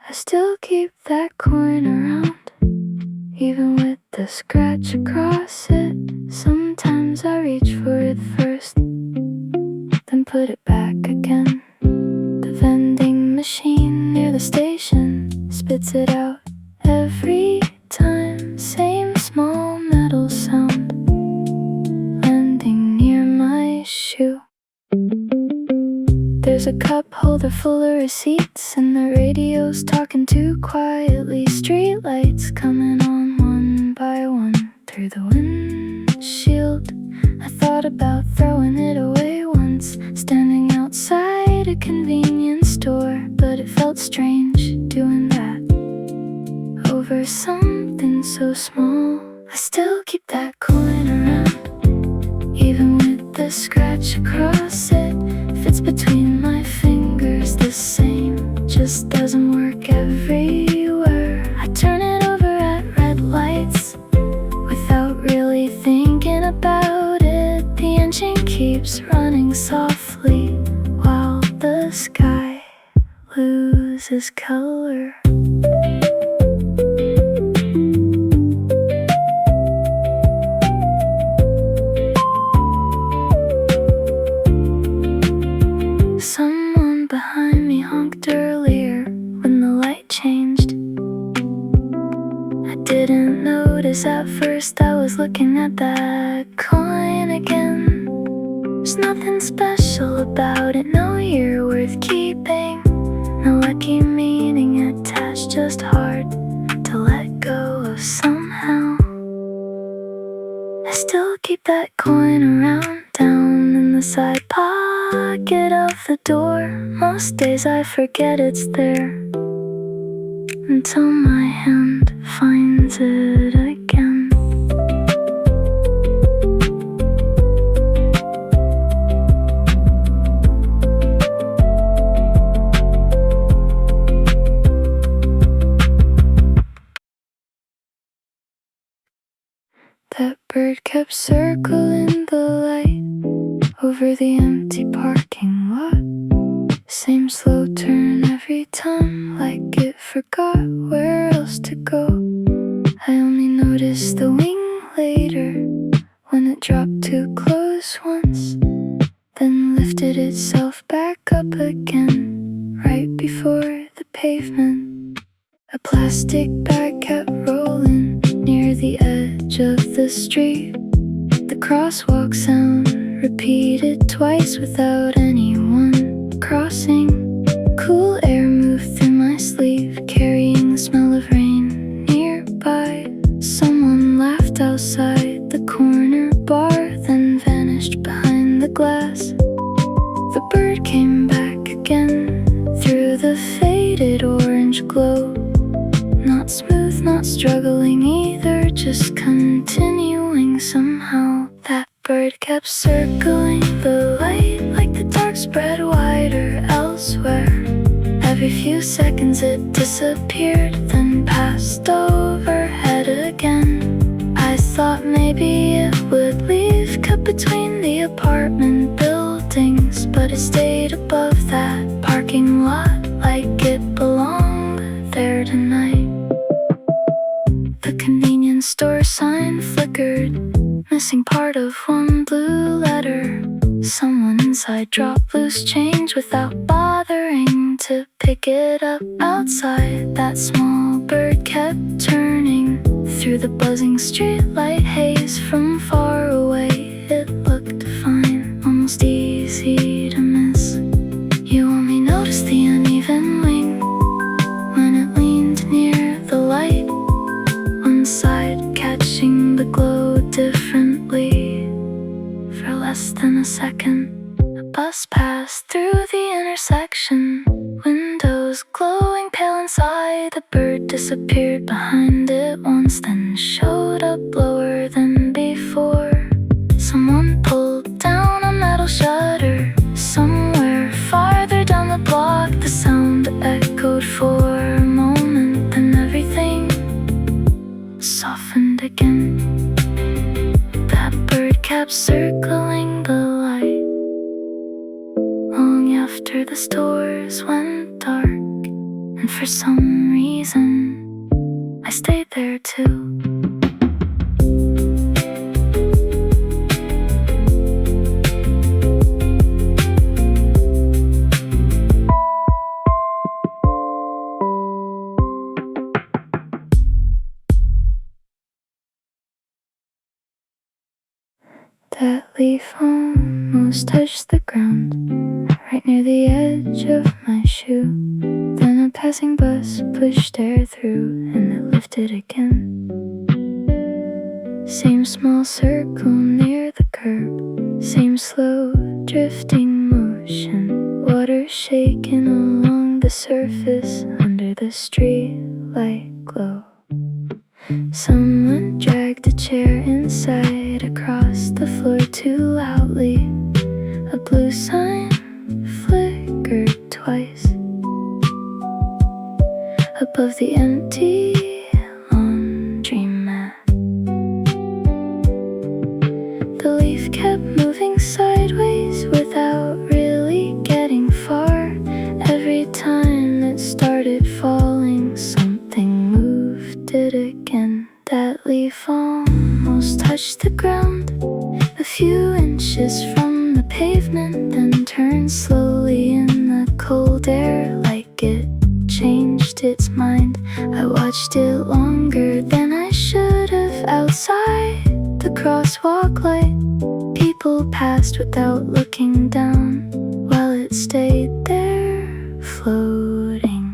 I still keep that coin around, even with the scratch across it. Sometimes I reach for it first, then put it back again. The vending machine near the station spits it out every time. Same small metal sound landing near my shoe. There's a cup holder full of receipts, and the radio's talking too quietly. Streetlights coming on one by one through the windshield. I thought about throwing it away once, standing outside a convenience store, but it felt strange doing that over something so small. I still keep that coin around, even with the scratch across it. Fits between my fingers the same, just doesn't work everywhere. I turn it over at red lights without really thinking about it. The engine keeps running softly while the sky loses color. Someone behind me honked earlier when the light changed. I didn't notice at first, I was looking at that coin again. There's nothing special about it, no year worth keeping, no lucky meaning attached, just hard to let go of somehow. I still keep that coin around, down in the side pocket of the door. Most days I forget it's there until my hand finds it again. That bird kept circling the light over the empty parking lot. Same slow turn every time, like it forgot where else to go. I only noticed the wing later, when it dropped too close once, then lifted itself back up again, right before the pavement. A plastic bag kept rolling near the edge of the street. The crosswalk sound repeated twice without anyone crossing. Cool air moved through my sleeve, carrying the smell of rain nearby. Someone laughed outside the corner bar, then vanished behind the glass. The bird came back again through the faded orange glow. Not smooth, not struggling either, just continuing somehow. That bird kept circling the light like the dark spread wider elsewhere. Every few seconds it disappeared, then passed overhead again. I thought maybe it would leave, cut between the apartment buildings, but it stayed above that parking lot like it belonged there tonight. The convenience store sign flickered, missing part of one blue letter. Someone inside dropped loose change without bothering to pick it up outside. That small bird kept turning through the buzzing streetlight haze from far away. It looked fine, almost easy to miss. You only noticed the uneven wing when it leaned near the light, one side catching the glow differently. For less than a second, a bus passed through the intersection, windows glowing pale inside. The bird disappeared behind it once, then showed up lower than before. Someone pulled down a metal shutter somewhere farther down the block. The sound echoed for a moment, then everything softened again. That bird kept circling the light long after the stores went dark, and And for some reason, I stayed there too. That leaf almost touched the ground, right near the edge of my shoe. Then a passing bus pushed air through, and it lifted again. Same small circle near the curb, same slow drifting motion. Water shaking along the surface under the streetlight glow. Someone dragged a chair inside across the floor too loudly. A blue sign flickered twice above the empty laundry mat. The leaf kept moving sideways without really getting far. Every time it started falling, something moved it again. That leaf almost touched the ground, a few inches from the pavement, then turned slowly in the cold air like it changed its mind. I watched it longer than I should have outside the crosswalk light. People passed without looking down while it stayed there floating.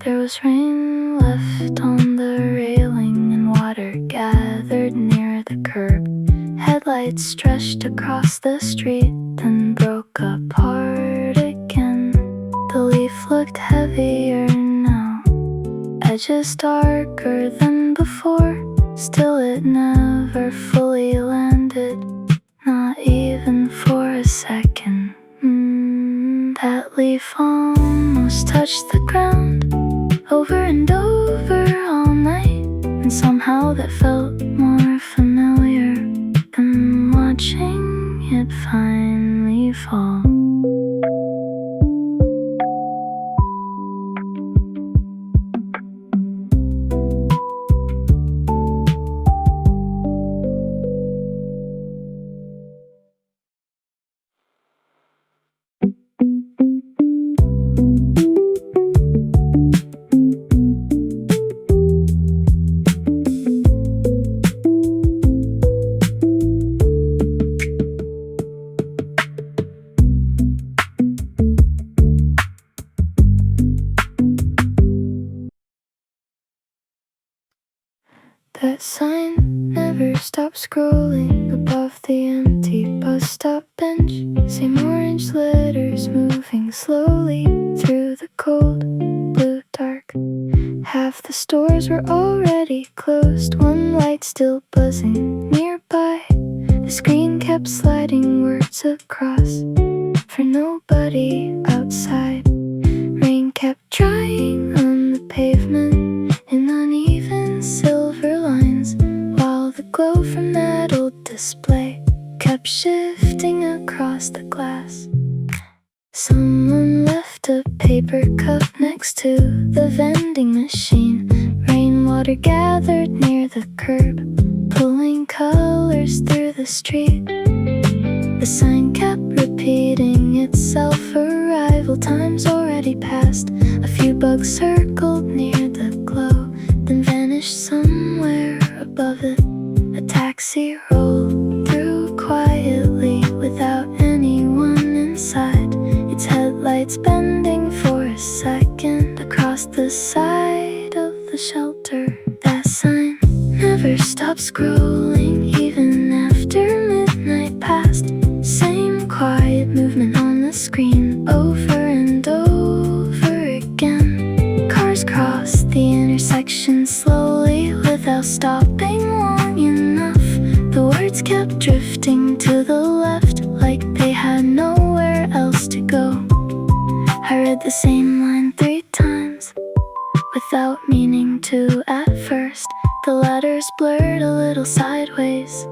There was rain left on the railing and water gathered near the curb. Headlights stretched across the street, then broke apart again. The leaf looked heavier now, edges darker than before. Still it never fully landed, not even for a second. That leaf almost touched the ground, over and over all night, and somehow that felt more familiar than watching it finally fall. That sign never stopped scrolling above the empty bus stop bench. Same orange letters moving slowly through the cold blue dark. Half the stores were already closed, one light still buzzing nearby. The screen kept sliding words across for nobody outside. Rain kept drying on the pavement in uneven silver lines, while the glow from that old display kept shifting across the glass. Someone left a paper cup next to the vending machine. Rainwater gathered near the curb, pulling colors through the street. The sign kept repeating itself, arrival times already passed. A few bugs circled near the glow, then vanished somewhere above it. A taxi rolled through quietly without anyone inside, its headlights bending for a second across the side of the shelter. That sign never stopped scrolling even after midnight passed. Same quiet movement on the screen over and over again. Cars crossed the intersection slowly without stopping long enough. The words kept drifting to the left like they had nowhere else to go. I read the same line 3 times without meaning to at first. The letters blurred a little sideways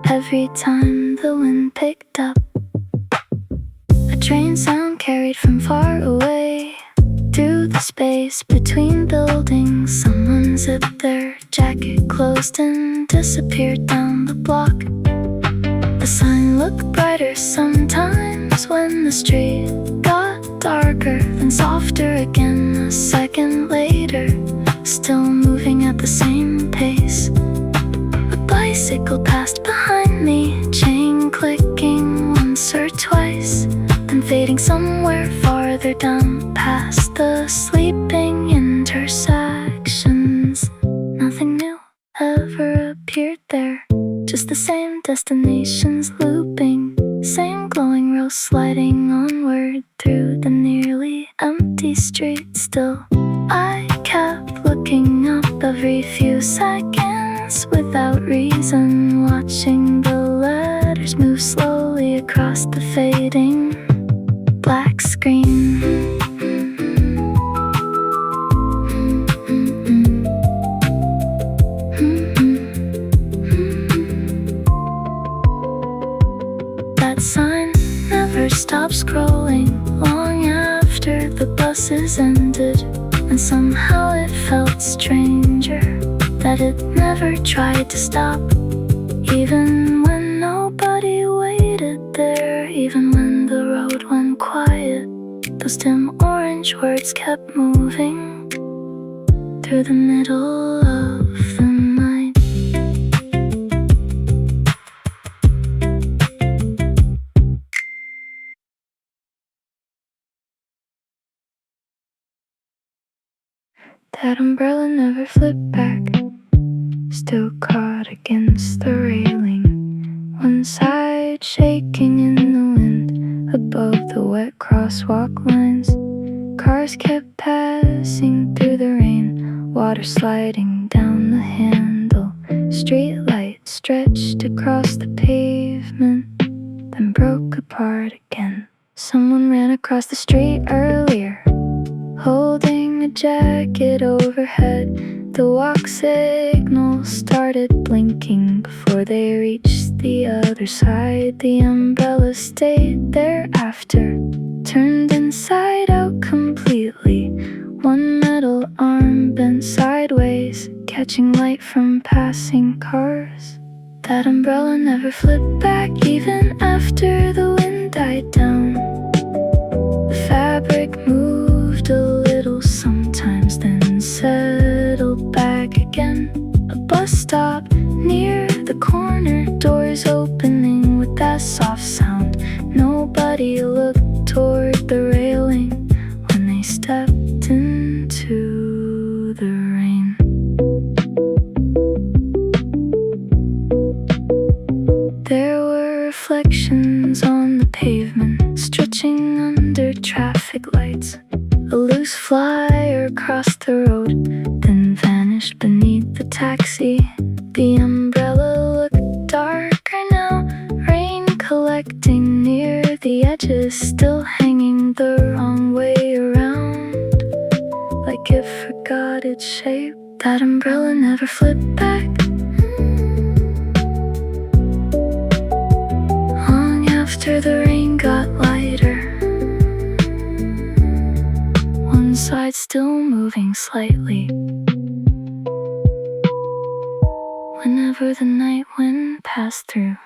every time the wind picked up. A train sound carried from far away through the space between buildings. Someone zipped their jacket closed and disappeared down the block. The sign looked brighter sometimes when the street got darker, then softer again a second later, still moving at the same pace. A bicycle passed behind me, chain clicking once or twice, then fading somewhere farther down past the sleeping intersections. Nothing new ever appeared there, just the same destinations looping, same glowing rows sliding onward through the nearly empty street. Still, I kept looking up every few seconds without reason, watching the letters move slowly across the fading black screen. That sign never stopped scrolling long after the buses ended, and somehow it felt stranger that it never tried to stop. Even when nobody waited there, even when the road went quiet, those dim orange words kept moving through the middle of the night. That umbrella never flipped back, still caught against the railing, one side shaking in the wind above the wet crosswalk lines. Cars kept passing through the rain, water sliding down the handle. Streetlight stretched across the pavement, then broke apart again. Someone ran across the street earlier, holding a jacket overhead. The walk signal started blinking before they reached the other side. The umbrella stayed there after, turned inside out completely. One metal arm bent sideways, catching light from passing cars. That umbrella never flipped back even after the wind died down. The fabric moved a little sometimes, then settled back again. A bus stop near the corner, doors opening with that soft sound. Nobody looked toward the railing when they stepped into the rain. There were reflections on the pavement, stretching under traffic lights. A loose flyer crossed the road, then vanished beneath the taxi. The umbrella looked darker now, rain collecting near the edges, still hanging the wrong way around, like it forgot its shape. That umbrella never flipped back. Long after the rain got lighter, one side still moving slightly. Whenever the night wind passed through.